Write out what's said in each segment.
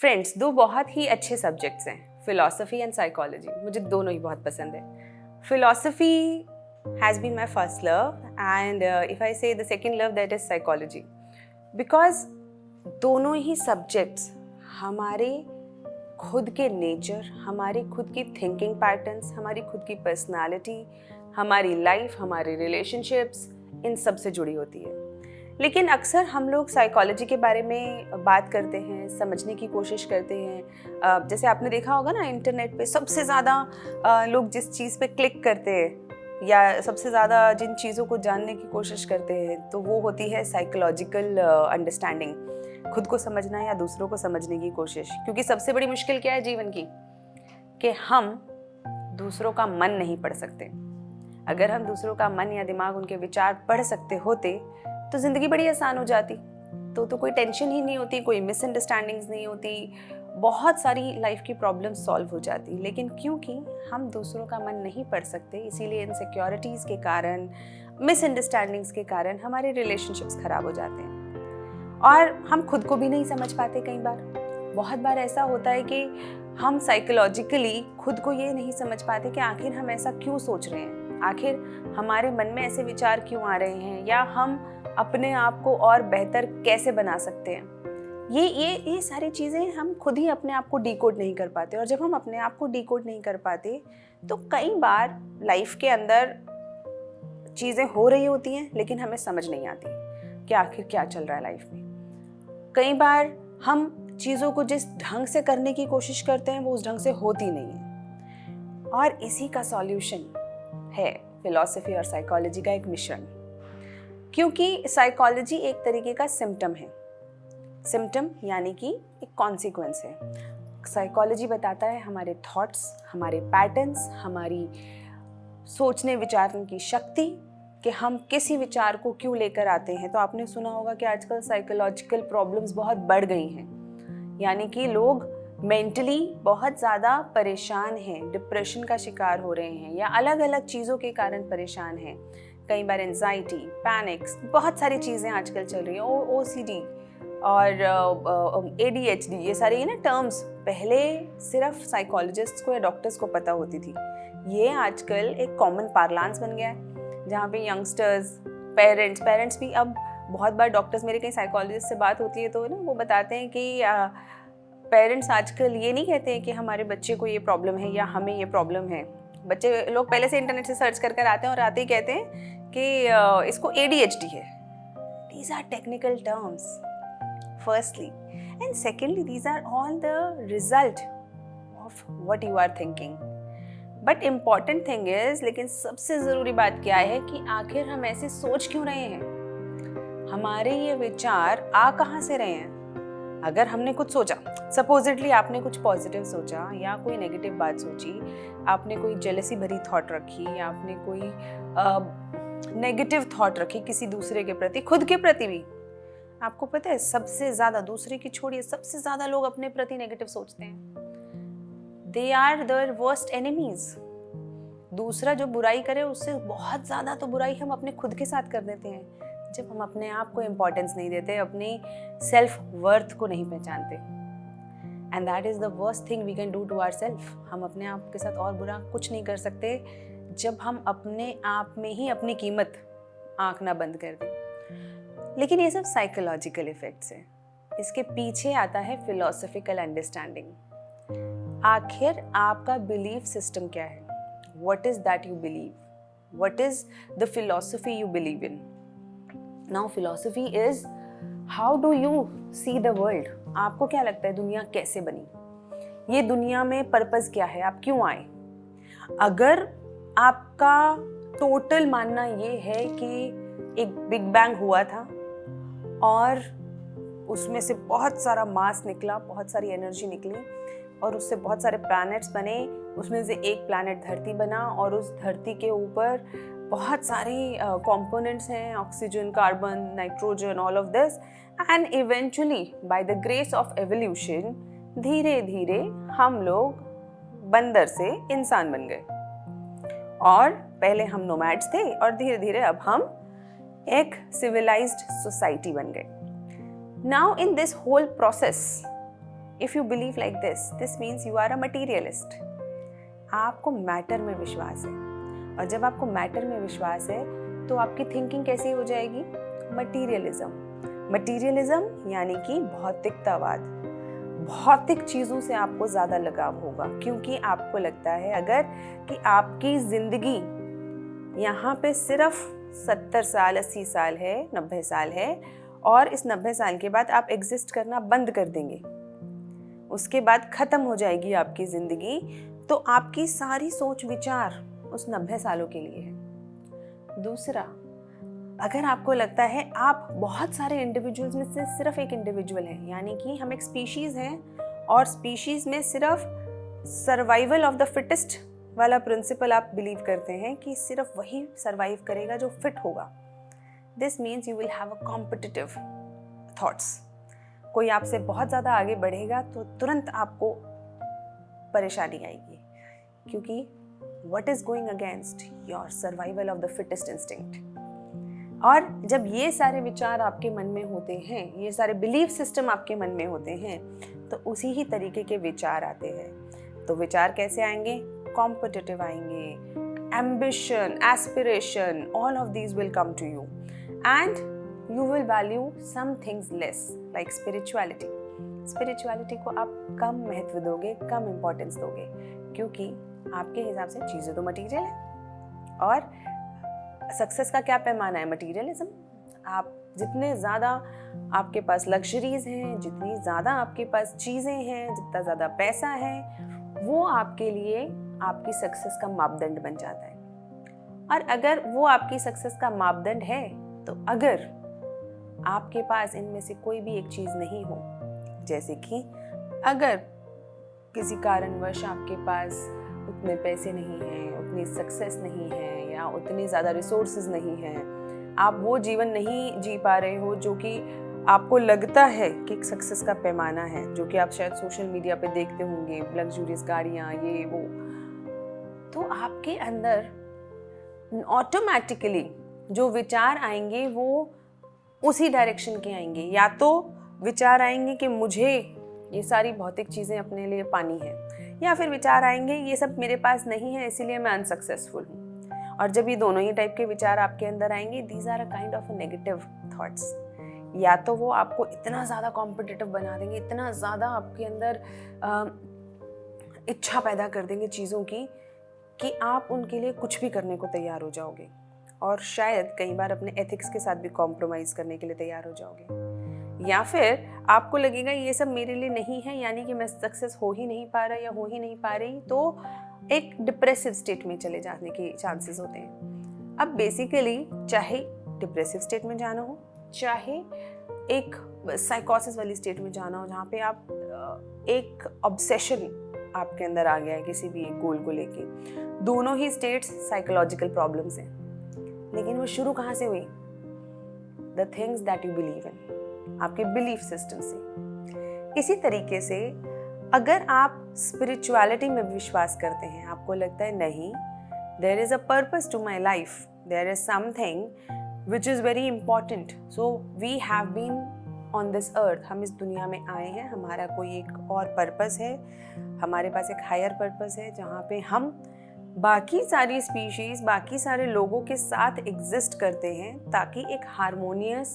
Friends, दो बहुत ही अच्छे सब्जेक्ट्स हैं, फिलॉसफी एंड साइकोलॉजी। मुझे दोनों ही बहुत पसंद है। Philosophy has been my first love and if I say the second love that is psychology, because दोनों ही सब्जेक्ट्स हमारे खुद के नेचर, हमारी खुद की थिंकिंग पैटर्न्स, हमारी खुद की पर्सनालिटी, हमारी लाइफ, हमारे रिलेशनशिप्स, इन सब से जुड़ी होती है। लेकिन अक्सर हम लोग साइकोलॉजी के बारे में बात करते हैं, समझने की कोशिश करते हैं। जैसे आपने देखा होगा ना, इंटरनेट पे सबसे ज़्यादा लोग जिस चीज़ पे क्लिक करते हैं या सबसे ज़्यादा जिन चीज़ों को जानने की कोशिश करते हैं, तो वो होती है साइकोलॉजिकल अंडरस्टैंडिंग, खुद को समझना या दूसरों को समझने की कोशिश। क्योंकि सबसे बड़ी मुश्किल क्या है जीवन की, कि हम दूसरों का मन नहीं पढ़ सकते। अगर हम दूसरों का मन या दिमाग, उनके विचार पढ़ सकते होते तो ज़िंदगी बड़ी आसान हो जाती। तो कोई टेंशन ही नहीं होती, कोई मिसअंडरस्टैंडिंग्स नहीं होती, बहुत सारी लाइफ की प्रॉब्लम्स सॉल्व हो जाती। लेकिन क्योंकि हम दूसरों का मन नहीं पढ़ सकते, इसीलिए इनसिक्योरिटीज़ के कारण, मिसअंडरस्टैंडिंग्स के कारण हमारे रिलेशनशिप्स ख़राब हो जाते हैं और हम खुद को भी नहीं समझ पाते। कई बार, बहुत बार ऐसा होता है कि हम साइकोलॉजिकली खुद को ये नहीं समझ पाते कि आखिर हम ऐसा क्यों सोच रहे हैं, आखिर हमारे मन में ऐसे विचार क्यों आ रहे हैं, या हम अपने आप को और बेहतर कैसे बना सकते हैं। ये सारी चीज़ें हम खुद ही अपने आप को डिकोड नहीं कर पाते। और जब हम अपने आप को डिकोड नहीं कर पाते तो कई बार लाइफ के अंदर चीज़ें हो रही होती हैं लेकिन हमें समझ नहीं आती कि आखिर क्या चल रहा है लाइफ में। कई बार हम चीज़ों को जिस ढंग से करने की कोशिश करते हैं वो उस ढंग से होती नहीं है। और इसी का सॉल्यूशन है फिलॉसफी और साइकोलॉजी का एक मिश्रण। क्योंकि साइकोलॉजी एक तरीके का सिम्टम है, सिम्टम यानी कि एक कॉन्सिक्वेंस है। साइकोलॉजी बताता है हमारे थॉट्स, हमारे पैटर्न्स, हमारी सोचने विचारने की शक्ति, कि हम किसी विचार को क्यों लेकर आते हैं। तो आपने सुना होगा कि आजकल साइकोलॉजिकल प्रॉब्लम्स बहुत बढ़ गई हैं, यानी कि लोग मेंटली बहुत ज़्यादा परेशान हैं, डिप्रेशन का शिकार हो रहे हैं या अलग अलग चीज़ों के कारण परेशान हैं। कई बार एंजाइटी, पैनिक्स, बहुत सारी चीज़ें आजकल चल रही हैं। OCD और ADHD, ये सारी ना टर्म्स पहले सिर्फ साइकोलॉजिस्ट्स को या डॉक्टर्स को पता होती थी। ये आजकल एक कॉमन पार्लांस बन गया है, जहाँ पे यंगस्टर्स, पेरेंट्स भी अब बहुत बार, डॉक्टर्स, मेरे कई साइकोलॉजिस्ट से बात होती है तो ना वो बताते हैं कि पेरेंट्स आजकल ये नहीं कहते हैं कि हमारे बच्चे को ये प्रॉब्लम है या हमें ये प्रॉब्लम है। बच्चे लोग पहले से इंटरनेट से सर्च कर आते हैं और आते ही कहते हैं कि इसको ADHD है। These are technical terms, firstly. And secondly, these are all the result of what you are thinking. But important thing is, लेकिन सबसे ज़रूरी बात क्या है कि आखिर हम ऐसे सोच क्यों रहे हैं, हमारे ये विचार आ कहाँ से रहे हैं। अगर हमने कुछ सोचा, सपोजिटली आपने कुछ पॉजिटिव सोचा या कोई नेगेटिव बात सोची, आपने कोई जेलसी भरी थॉट रखी या आपने कोई नेगेटिव थॉट रखी किसी दूसरे के प्रति, खुद के प्रति भी। आपको पता है सबसे ज़्यादा, दूसरे की छोड़िए, सबसे ज़्यादा लोग अपने प्रति नेगेटिव सोचते हैं। They are the worst enemies. दूसरा जो बुराई करे उससे बहुत ज़्यादा तो बुराई हम अपने खुद के साथ कर देते हैं, जब हम अपने आप को इम्पोर्टेंस नहीं देते, अपनी सेल्फ वर्थ को नहीं पहचानते। And that is the worst thing we can do to our self. हम अपने आप के साथ और बुरा कुछ नहीं कर सकते जब हम अपने आप में ही अपनी कीमत आंख ना बंद कर दें। लेकिन ये सब साइकोलॉजिकल इफेक्ट्स हैं। इसके पीछे आता है फिलोसफिकल अंडरस्टैंडिंग। आखिर आपका बिलीफ सिस्टम क्या है? What is that you believe? What is the philosophy you believe in? Now philosophy is how do you see the world. आपको क्या लगता है दुनिया कैसे बनी? ये दुनिया में पर्पस क्या है? आप क्यों आए? अगर आपका टोटल मानना ये है कि एक बिग बैंग हुआ था और उसमें से बहुत सारा मास निकला, बहुत सारी एनर्जी निकली और उससे बहुत सारे प्लैनेट्स बने, उसमें से एक प्लैनेट धरती बना और उस धरती के ऊपर बहुत सारी कंपोनेंट्स हैं, oxygen, carbon, nitrogen, all of this, and eventually by the grace of evolution धीरे धीरे हम लोग बंदर से इंसान बन गए। और पहले हम नोमैड्स थे और धीरे धीरे अब हम एक सिविलाइज्ड सोसाइटी बन गए। Now in this whole process if you believe like this means you are a materialist. आपको मैटर में विश्वास है, और जब आपको मैटर में विश्वास है तो आपकी थिंकिंग कैसी हो जाएगी? मटीरियलिज्म यानी कि भौतिकतावाद। भौतिक चीज़ों से आपको ज़्यादा लगाव होगा, क्योंकि आपको लगता है अगर कि आपकी ज़िंदगी यहाँ पे सिर्फ 70 साल, 80 साल है, 90 साल है, और इस 90 साल के बाद आप एग्जिस्ट करना बंद कर देंगे, उसके बाद ख़त्म हो जाएगी आपकी ज़िंदगी, तो आपकी सारी सोच विचार उस 90 सालों के लिए है। दूसरा, अगर आपको लगता है आप बहुत सारे इंडिविजुअल्स में से सिर्फ एक इंडिविजुअल है, यानी कि हम एक स्पीशीज़ हैं और स्पीशीज़ में सिर्फ सर्वाइवल ऑफ द फिटेस्ट वाला प्रिंसिपल आप बिलीव करते हैं कि सिर्फ वही सर्वाइव करेगा जो फिट होगा, this means you will have a competitive thoughts. कोई आपसे बहुत ज़्यादा आगे बढ़ेगा तो तुरंत आपको परेशानी आएगी, क्योंकि what is going against your survival of the fittest instinct। और जब ये सारे विचार आपके मन में होते हैं, ये सारे बिलीफ सिस्टम आपके मन में होते हैं, तो उसी ही तरीके के विचार आते हैं। तो विचार कैसे आएंगे? कॉम्पिटिटिव आएंगे, ambition, aspiration, all of these will come to you and you will value some things less, like spirituality। Spirituality को आप कम महत्व दोगे, कम इम्पोर्टेंस दोगे, क्योंकि आपके हिसाब से चीज़ें तो मटीरियल है, और सक्सेस का क्या पैमाना है? मटीरियलिज्म। आप जितने ज़्यादा आपके पास लग्जरीज हैं, जितनी ज़्यादा आपके पास चीज़ें हैं, जितना ज़्यादा पैसा है, वो आपके लिए आपकी सक्सेस का मापदंड बन जाता है। और अगर वो आपकी सक्सेस का मापदंड है, तो अगर आपके पास इनमें से कोई भी एक चीज़ नहीं हो, जैसे कि अगर किसी कारणवश आपके पास उतने पैसे नहीं हैं, उतनी सक्सेस नहीं है, या उतनी ज़्यादा रिसोर्सेज नहीं हैं, आप वो जीवन नहीं जी पा रहे हो जो कि आपको लगता है कि एक सक्सेस का पैमाना है, जो कि आप शायद सोशल मीडिया पे देखते होंगे, लग्जूरियस गाड़ियाँ, ये वो, तो आपके अंदर ऑटोमेटिकली जो विचार आएंगे वो उसी डायरेक्शन के आएंगे। या तो विचार आएंगे कि मुझे ये सारी भौतिक चीज़ें अपने लिए पानी है, या फिर विचार आएंगे ये सब मेरे पास नहीं है इसीलिए मैं अनसक्सेसफुल हूँ। और जब ये दोनों ही टाइप के विचार आपके अंदर आएंगे, these are a kind of negative thoughts. या तो वो आपको इतना ज़्यादा कॉम्पिटिटिव बना देंगे, इतना ज़्यादा आपके अंदर इच्छा पैदा कर देंगे चीज़ों की, कि आप उनके लिए कुछ भी करने को तैयार हो जाओगे, और शायद कई बार अपने एथिक्स के साथ भी कॉम्प्रोमाइज़ करने के लिए तैयार हो जाओगे। या फिर आपको लगेगा ये सब मेरे लिए नहीं है, यानी कि मैं सक्सेस हो ही नहीं पा रहा या हो ही नहीं पा रही, तो एक डिप्रेसिव स्टेट में चले जाने के चांसेस होते हैं। अब बेसिकली चाहे डिप्रेसिव स्टेट में जाना हो, चाहे एक साइकोसिस वाली स्टेट में जाना हो, जहाँ पे आप एक ऑब्सेशन आपके अंदर आ गया है किसी भी एक गोल को लेके, दोनों ही स्टेट्स साइकोलॉजिकल प्रॉब्लम्स हैं। लेकिन वो शुरू कहाँ से हुई? The things that you believe in, आपके बिलीफ सिस्टम से। इसी तरीके से अगर आप स्पिरिचुअलिटी में विश्वास करते हैं, आपको लगता है नहीं, there is a purpose to my life, there is something which is very important, so we have been on this earth, हम इस दुनिया में आए हैं, हमारा कोई एक और पर्पस है, हमारे पास एक हायर पर्पस है, जहाँ पे हम बाकी सारी स्पीशीज़, बाकी सारे लोगों के साथ एग्जिस्ट करते हैं, ताकि एक हारमोनियस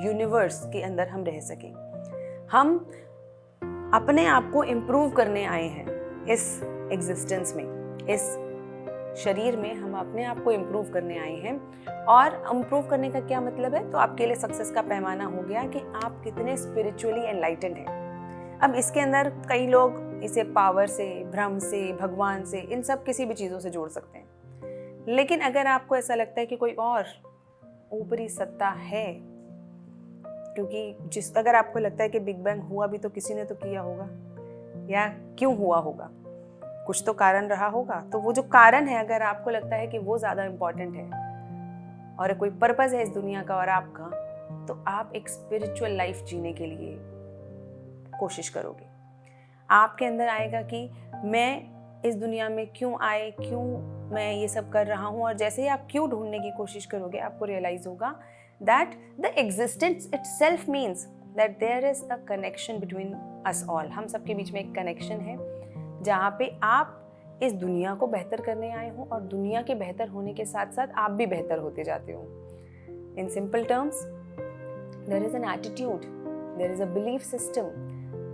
यूनिवर्स के अंदर हम रह सकें। हम अपने आप को इम्प्रूव करने आए हैं इस एग्जिस्टेंस में, इस शरीर में हम अपने आप को इम्प्रूव करने आए हैं। और इम्प्रूव करने का क्या मतलब है? तो आपके लिए सक्सेस का पैमाना हो गया कि आप कितने स्पिरिचुअली एनलाइटेंड हैं। अब इसके अंदर कई लोग इसे पावर से, ब्रह्म से, भगवान से, इन सब किसी भी चीज़ों से जोड़ सकते हैं। लेकिन अगर आपको ऐसा लगता है कि कोई और ऊपरी सत्ता है, क्योंकि अगर आपको लगता है कि बिग बैंग हुआ भी तो किसी ने तो किया होगा, या क्यों हुआ होगा, कुछ तो कारण रहा होगा, तो वो जो कारण है अगर आपको लगता है कि वो ज़्यादा इम्पॉर्टेंट है और कोई पर्पस है इस दुनिया का और आपका, तो आप एक स्पिरिचुअल लाइफ जीने के लिए कोशिश करोगे। आपके अंदर आएगा कि मैं इस दुनिया में क्यों आए, क्यों मैं ये सब कर रहा हूँ, और जैसे ही आप क्यों ढूंढने की कोशिश करोगे, आपको रियलाइज होगा that the existence itself means that there is a connection between us all, हम सबके बीच में एक कनेक्शन है जहाँ पे आप इस दुनिया को बेहतर करने आए हो और दुनिया के बेहतर होने के साथ साथ आप भी बेहतर होते जाते हो. In simple terms, there is an attitude, there is a belief system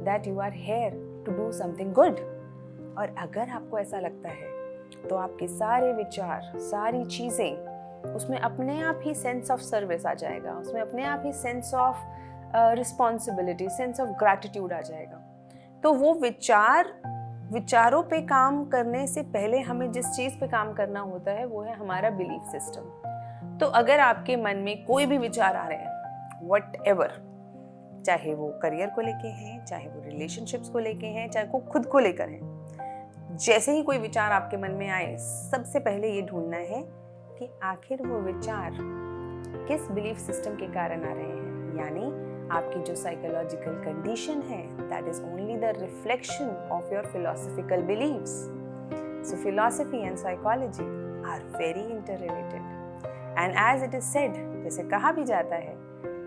that you are here to do something good. और अगर आपको ऐसा लगता है तो आपके सारे विचार, सारी चीज़ें, उसमें अपने आप ही सेंस ऑफ सर्विस आ जाएगा, उसमें अपने आप ही sense of responsibility, sense of gratitude आ जाएगा. तो वो विचारों पे काम करने से पहले हमें जिस चीज़ पे काम करना होता है वो है हमारा बिलीफ सिस्टम. तो अगर आपके मन में कोई भी विचार आ रहे हैं, वट एवर, चाहे वो करियर को लेके हैं, चाहे वो रिलेशनशिप्स को लेके हैं, चाहे वो खुद को लेकर हैं, जैसे ही कोई विचार आपके मन में आए, सबसे पहले ये ढूंढना है कि आखिर वो विचार किस बिलीफ सिस्टम के कारण आ रहे हैं. यानी आपकी जो साइकोलॉजिकल कंडीशन है, that is only the reflection of your philosophical beliefs. So philosophy and psychology are very interrelated. And as it is said, जैसे कहा भी जाता है,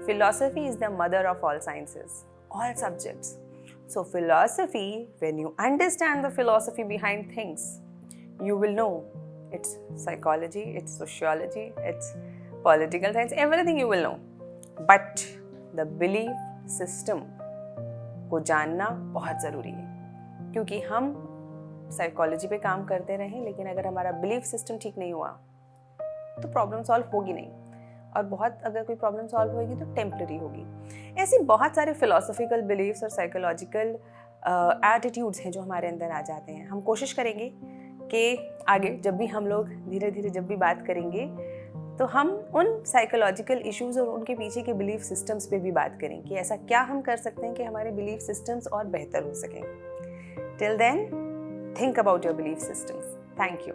philosophy is the mother of all sciences, all subjects. So philosophy, when you understand the philosophy behind things, you will know it's psychology, it's sociology, it's political science, everything you will know. But the belief system को जानना बहुत ज़रूरी है, क्योंकि हम psychology पे काम करते रहें लेकिन अगर हमारा बिलीफ सिस्टम ठीक नहीं हुआ तो प्रॉब्लम सॉल्व होगी नहीं, और बहुत अगर कोई प्रॉब्लम सॉल्व होगी तो टेम्पररी होगी. ऐसे बहुत सारे फिलोसॉफिकल बिलीव्स और साइकोलॉजिकल एटीट्यूड्स हैं जो हमारे अंदर आ जाते हैं. हम कोशिश करेंगे कि आगे जब भी हम लोग धीरे धीरे जब भी बात करेंगे तो हम उन साइकोलॉजिकल इश्यूज़ और उनके पीछे के बिलीफ सिस्टम्स पे भी बात करें कि ऐसा क्या हम कर सकते हैं कि हमारे बिलीफ सिस्टम्स और बेहतर हो सकें. Till then, think about your belief systems. Thank you.